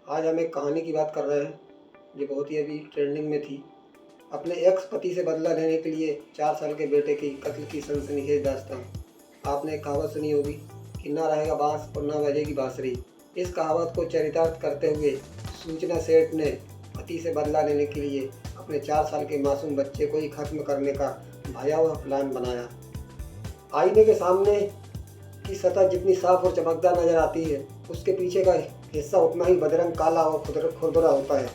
आज हम एक कहानी की बात कर रहे हैं जो बहुत ही अभी ट्रेंडिंग में थी। अपने एक्स पति से बदला लेने के लिए 4 साल के बेटे की कत्ल की सनसनीखेज दास्तान। आपने एक कहावत सुनी होगी कि ना रहेगा बांस और ना बजेगी बांसुरी। इस कहावत को चरितार्थ करते हुए सूचना सेठ ने पति से बदला लेने के लिए अपने 4 साल के मासूम बच्चे को ही खत्म करने का भयावह प्लान बनाया। आईने के सामने की सतह जितनी साफ और चमकदार नजर आती है, उसके पीछे का हिस्सा उतना ही बदरंग, काला और खुरदुरा होता है।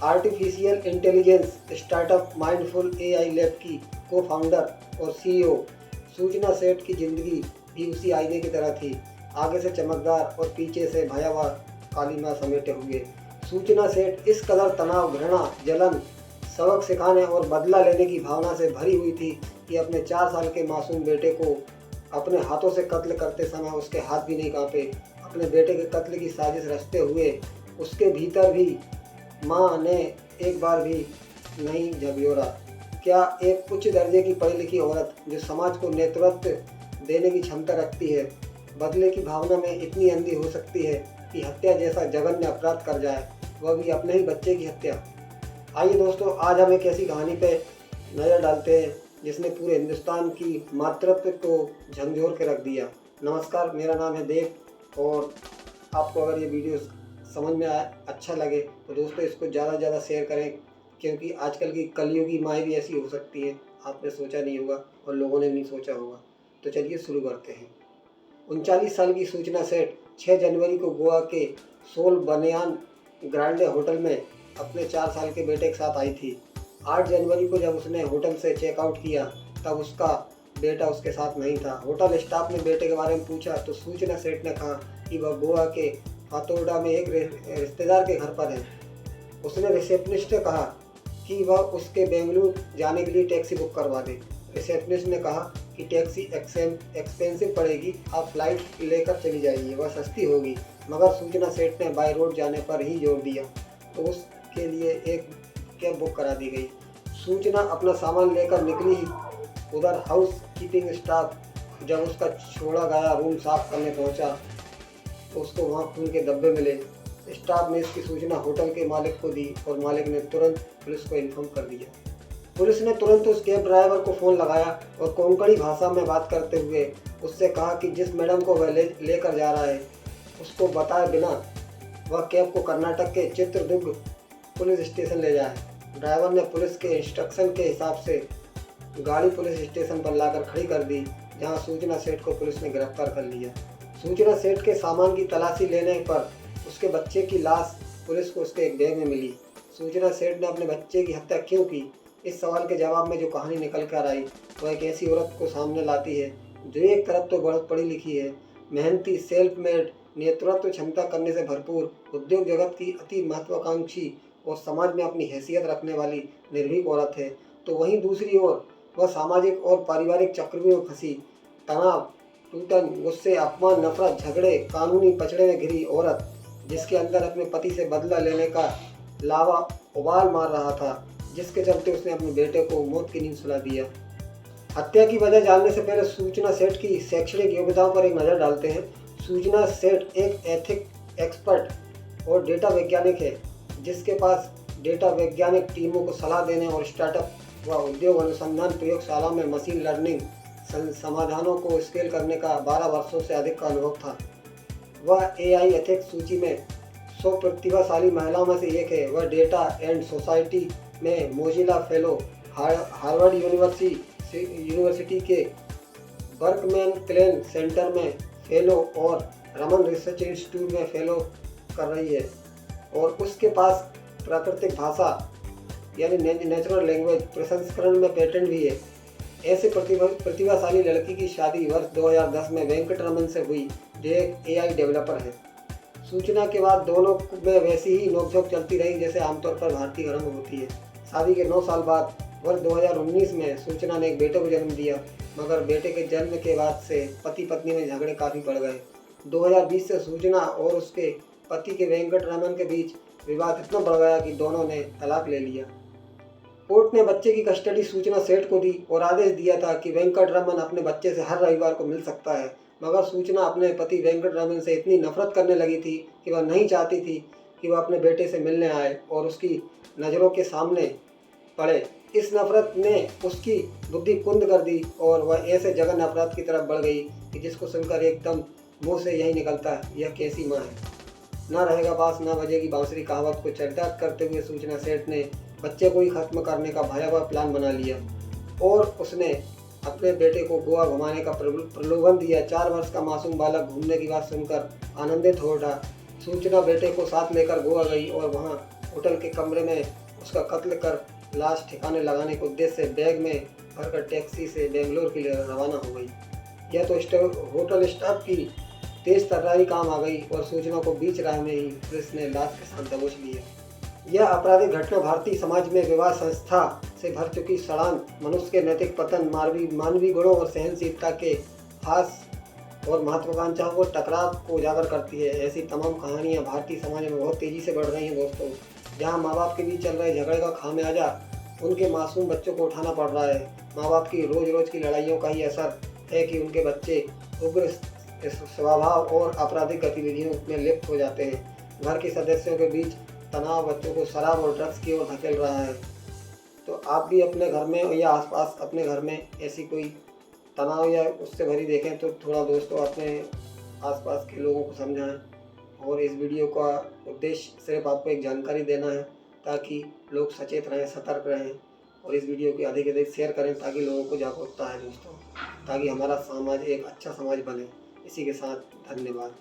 Artificial intelligence startup mindful AI lab की को फाउंडर और सीईओ सूचना सेठ की जिंदगी भी उसी आईने की तरह थी, आगे से चमकदार और पीछे से भयावह कालीमा समेटे हुए। सूचना सेठ इस कदर तनाव, घृणा, जलन, सबक सिखाने और बदला लेने की भावना से भरी हुई थी कि अपने 4 साल के मासूम बेटे को अपने हाथों से कत्ल करते समय उसके हाथ भी नहीं कांपे। अपने बेटे के कत्ल की साजिश रचते हुए उसके भीतर भी माँ ने एक बार भी नहीं झकझोरा। क्या एक उच्च दर्जे की पढ़ी लिखी औरत जो समाज को नेतृत्व देने की क्षमता रखती है, बदले की भावना में इतनी अंधी हो सकती है कि हत्या जैसा जघन्य अपराध कर जाए, वह भी अपने ही बच्चे की हत्या। आइए दोस्तों, आज हम एक ऐसी कहानी पे नज़र डालते हैं जिसने पूरे हिंदुस्तान की मातृत्व को झकझोर के रख दिया। नमस्कार, मेरा नाम है देव और आपको अगर ये वीडियो समझ में आए, अच्छा लगे तो दोस्तों इसको ज़्यादा से ज़्यादा शेयर करें, क्योंकि आजकल की कलयुगी माएँ भी ऐसी हो सकती हैं। आपने सोचा नहीं होगा और लोगों ने नहीं सोचा होगा। तो चलिए शुरू करते हैं। 39 साल की सूचना सेठ 6 जनवरी को गोवा के सोल बनियान ग्रांडे होटल में अपने 4 साल के बेटे के साथ आई थी। 8 जनवरी को जब उसने होटल से चेकआउट किया तब उसका बेटा उसके साथ नहीं था। होटल स्टाफ ने बेटे के बारे में पूछा तो सूचना सेठ ने कहा कि वह गोवा के फातोरडा में एक रिश्तेदार के घर पर है। उसने रिसेप्शनिस्ट से कहा कि वह उसके बेंगलुरु जाने के लिए टैक्सी बुक करवा दे। रिसेप्शनिस्ट ने कहा कि टैक्सी एक्सपेंसिव पड़ेगी, आप फ्लाइट लेकर चली जाइए, वह सस्ती होगी। मगर सूचना सेठ ने बाय रोड जाने पर ही जोर दिया तो उसके लिए एक कैब बुक करा दी गई। सूचना अपना सामान लेकर निकली ही उधर हाउस कीपिंग स्टाफ जब उसका छोड़ा गया रूम साफ करने पहुंचा तो उसको वहां खून के धब्बे मिले। स्टाफ ने इसकी सूचना होटल के मालिक को दी और मालिक ने तुरंत पुलिस को इन्फॉर्म कर दिया। पुलिस ने तुरंत उस कैब ड्राइवर को फ़ोन लगाया और कोंकणी भाषा में बात करते हुए उससे कहा कि जिस मैडम को वह लेकर जा रहा है उसको बताए बिना वह कैब को कर्नाटक के चित्रदुर्ग पुलिस स्टेशन ले जाए। ड्राइवर ने पुलिस के इंस्ट्रक्शन के हिसाब से गाड़ी पुलिस स्टेशन पर लाकर खड़ी कर दी, जहां सूचना सेठ को पुलिस ने गिरफ्तार कर लिया। सूचना सेठ के सामान की तलाशी लेने पर उसके बच्चे की लाश पुलिस को उसके एक बैग में मिली। सूचना सेठ ने अपने बच्चे की हत्या क्यों की, इस सवाल के जवाब में जो कहानी निकल कर आई वह एक ऐसी औरत को सामने लाती है जो एक तरफ तो बहुत पढ़ी लिखी है, मेहनती, सेल्फ मेड, नेतृत्व क्षमता करने से भरपूर, उद्योग जगत की अति महत्वाकांक्षी और समाज में अपनी हैसियत रखने वाली निर्भीक औरत है, तो वहीं दूसरी ओर वह सामाजिक और पारिवारिक चक्रव्यूह में फंसी, तनाव, टूटन, गुस्से, अपमान, नफरत, झगड़े, कानूनी पचड़े में घिरी औरत, जिसके अंदर अपने पति से बदला लेने का लावा उबाल मार रहा था, जिसके चलते उसने अपने बेटे को मौत की नींद सुला दिया। हत्या की वजह जानने से पहले सूचना सेठ की शैक्षणिक योग्यताओं पर एक नज़र डालते हैं। सूचना सेठ एक एथिक एक्सपर्ट और डेटा वैज्ञानिक है, जिसके पास डेटा वैज्ञानिक टीमों को सलाह देने और स्टार्टअप व उद्योग अनुसंधान प्रयोगशाला में मशीन लर्निंग समाधानों को स्केल करने का 12 वर्षों से अधिक का अनुभव था। वह एआई एथिक्स सूची में 100 प्रतिभाशाली महिलाओं में से एक है। वह डेटा एंड सोसाइटी में मोजिला फेलो, हार्वर्ड यूनिवर्सिटी के बर्कमैन क्लेन सेंटर में फेलो और रमन रिसर्च इंस्टीट्यूट में फेलो कर रही है, और उसके पास प्राकृतिक भाषा यानी नेचुरल लैंग्वेज प्रसंस्करण में पेटेंट भी है। ऐसे प्रतिभाशाली लड़की की शादी वर्ष 2010 में वेंकटरमन से हुई, जो एक एआई डेवलपर है। सूचना के बाद दोनों में वैसी ही नोकझोंक चलती रही जैसे आमतौर पर भारतीय घरों में होती है। शादी के 9 साल बाद वर्ष 2019 में सूचना ने एक बेटे को जन्म दिया, मगर बेटे के जन्म के बाद से पति पत्नी में झगड़े काफ़ी बढ़ गए। 2020 से सूचना और उसके पति के वेंकटरमन के बीच विवाद इतना बढ़ गया कि दोनों ने तलाक ले लिया। कोर्ट ने बच्चे की कस्टडी सूचना सेठ को दी और आदेश दिया था कि वेंकटरमन अपने बच्चे से हर रविवार को मिल सकता है, मगर सूचना अपने पति वेंकटरमन से इतनी नफरत करने लगी थी कि वह नहीं चाहती थी कि वह अपने बेटे से मिलने आए और उसकी नज़रों के सामने पड़े। इस नफ़रत ने उसकी बुद्धि कुंद कर दी और वह ऐसे जघन्य अपराध की तरफ बढ़ गई कि जिसको सुनकर एकदम मुंह से यही निकलता है, यह कैसी माँ है। ना रहेगा बांस ना बजेगी बांसुरी कहावत को चरितार्थ करते हुए सूचना सेठ ने बच्चे को ही खत्म करने का भयावह प्लान बना लिया और उसने अपने बेटे को गोवा घुमाने का प्रलोभन दिया। 4 वर्ष का मासूम बालक घूमने की बात सुनकर आनंदित हो उठा। सूचना बेटे को साथ लेकर गोवा गई और वहां होटल के कमरे में उसका कत्ल कर लाश ठिकाने लगाने के उद्देश्य से बैग में भरकर टैक्सी से बेंगलोर के लिए रवाना हो गई। यह तो होटल स्टाफ की तेज तर्रारी काम आ गई और सूचना को बीच राह में ही पुलिस ने लाश के साथ दबोच लिया। यह आपराधिक घटना भारतीय समाज में विवाह संस्था से भर चुकी सड़ांध, मनुष्य के नैतिक पतन, मानवीय गुणों और सहनशीलता के हास और महत्वाकांक्षाओं को टकराव को उजागर करती है। ऐसी तमाम कहानियाँ भारतीय समाज में बहुत तेजी से बढ़ रही हैं दोस्तों। जहाँ माँ बाप के बीच चल रहे झगड़े का खामियाजा उनके मासूम बच्चों को उठाना पड़ रहा है। माँ बाप की रोज रोज की लड़ाइयों का ही असर है कि उनके बच्चे उग्र स्वभाव और आपराधिक गतिविधियों में लिप्त हो जाते हैं। घर के सदस्यों के बीच तनाव बच्चों को शराब और ड्रग्स की ओर धकेल रहा है। तो आप भी अपने घर में या आसपास अपने घर में ऐसी कोई तनाव या उससे भरी देखें तो थोड़ा दोस्तों अपने आसपास के लोगों को समझाएं। और इस वीडियो का उद्देश्य सिर्फ आपको एक जानकारी देना है ताकि लोग सचेत रहें, सतर्क रहें और इस वीडियो को अधिक से अधिक शेयर करें ताकि लोगों को जागरूकता है दोस्तों, ताकि हमारा समाज एक अच्छा समाज बने। इसी के साथ धन्यवाद।